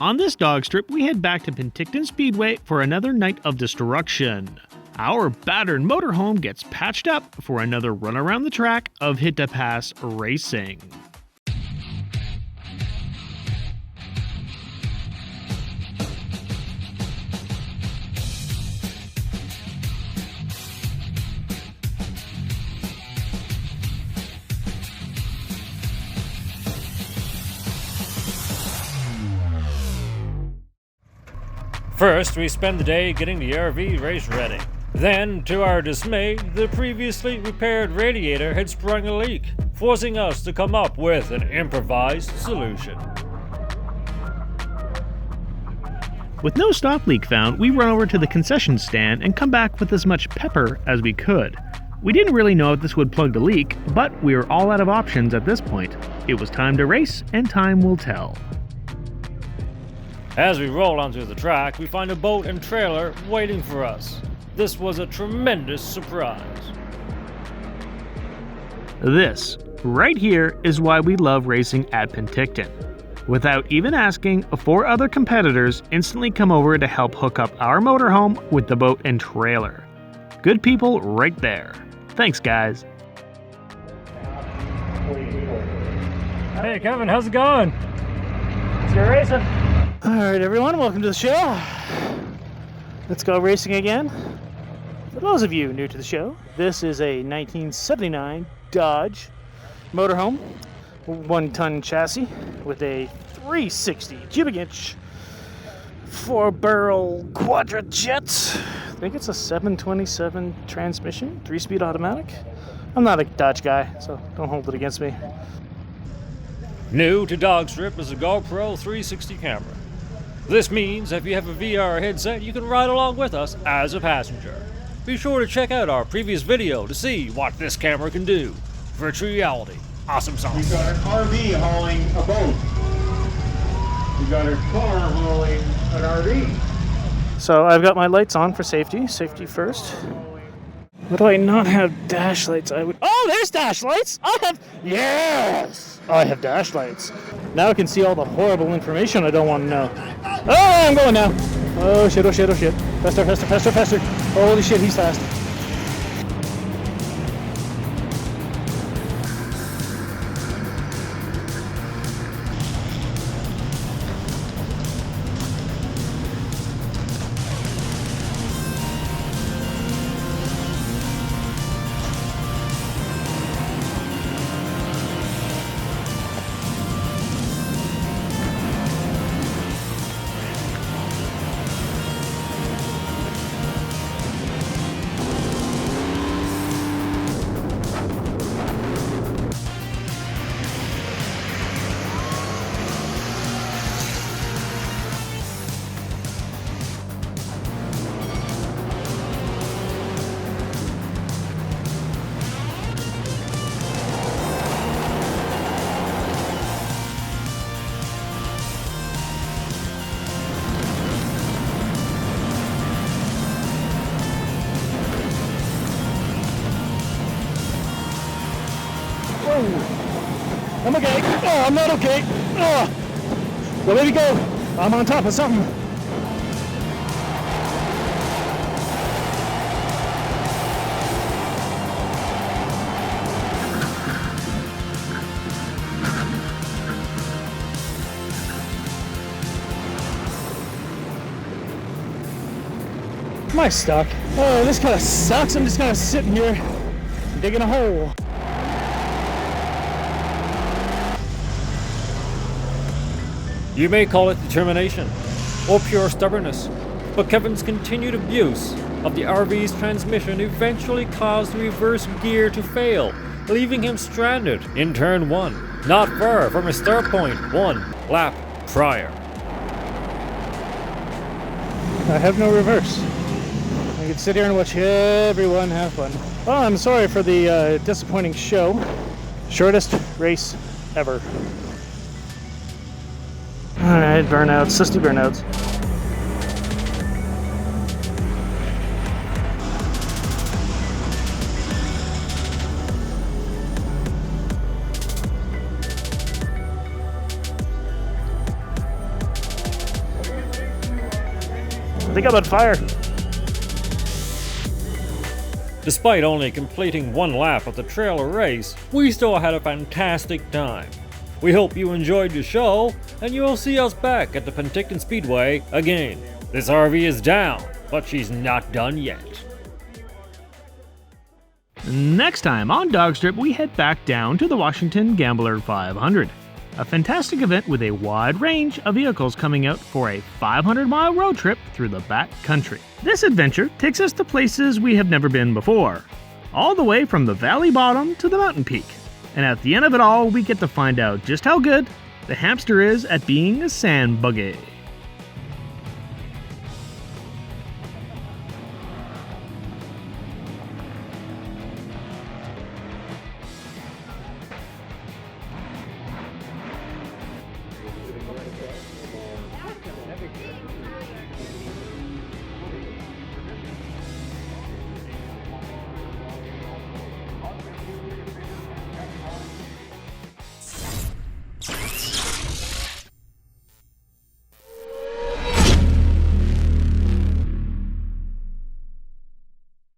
On this DawgStrip, we head back to Penticton Speedway for another night of destruction. Our battered motorhome gets patched up for another run around the track of Hit2Pass racing. First, we spend the day getting the RV race ready. Then, to our dismay, the previously repaired radiator had sprung a leak, forcing us to come up with an improvised solution. With no stock leak found, we run over to the concession stand and come back with as much pepper as we could. We didn't really know if this would plug the leak, but we were all out of options at this point. It was time to race, and time will tell. As we roll onto the track, we find a boat and trailer waiting for us. This was a tremendous surprise. This, right here, is why we love racing at Penticton. Without even asking, 4 other competitors instantly come over to help hook up our motorhome with the boat and trailer. Good people right there. Thanks, guys. Hey Kevin, how's it going? Let's go racing. Alright everyone, welcome to the show. Let's go racing again. For those of you new to the show, this is a 1979 Dodge motorhome, 1-ton chassis with a 360 cubic inch 4-barrel quadrajet. I think it's a 727 transmission, 3-speed automatic. I'm not a Dodge guy, so don't hold it against me. New to DawgStrip is a GoPro 360 camera. This means if you have a VR headset, you can ride along with us as a passenger. Be sure to check out our previous video to see what this camera can do. Virtual reality. Awesome sauce. We've got an RV hauling a boat. We've got a car hauling an RV. So I've got my lights on for safety. Safety first. What do I not have? Dash lights. Oh, there's dash lights. Yes, I have dash lights. Now I can see all the horrible information I don't want to know. Oh, I'm going now. Oh shit, oh shit, oh shit. Faster, faster, faster, faster. Holy shit, he's fast. I'm okay. Oh, I'm not okay. Oh. Well, there we go. I'm on top of something. Am I stuck? Oh, this kind of sucks. I'm just kind of sitting here digging a hole. You may call it determination or pure stubbornness, but Kevin's continued abuse of the RV's transmission eventually caused the reverse gear to fail, leaving him stranded in turn 1, not far from his start point 1 lap prior. I have no reverse. I can sit here and watch everyone have fun. Well, I'm sorry for the disappointing show. Shortest race ever. Alright, burnouts, 60 burnouts. I think I'm on fire. Despite only completing one lap of the trailer race, we still had a fantastic time. We hope you enjoyed the show, and you will see us back at the Penticton Speedway again. This RV is down, but she's not done yet. Next time on DawgStrip, we head back down to the Washington Gambler 500. A fantastic event with a wide range of vehicles coming out for a 500-mile road trip through the back country. This adventure takes us to places we have never been before, all the way from the valley bottom to the mountain peak. And at the end of it all, we get to find out just how good the hamster is at being a sand buggy.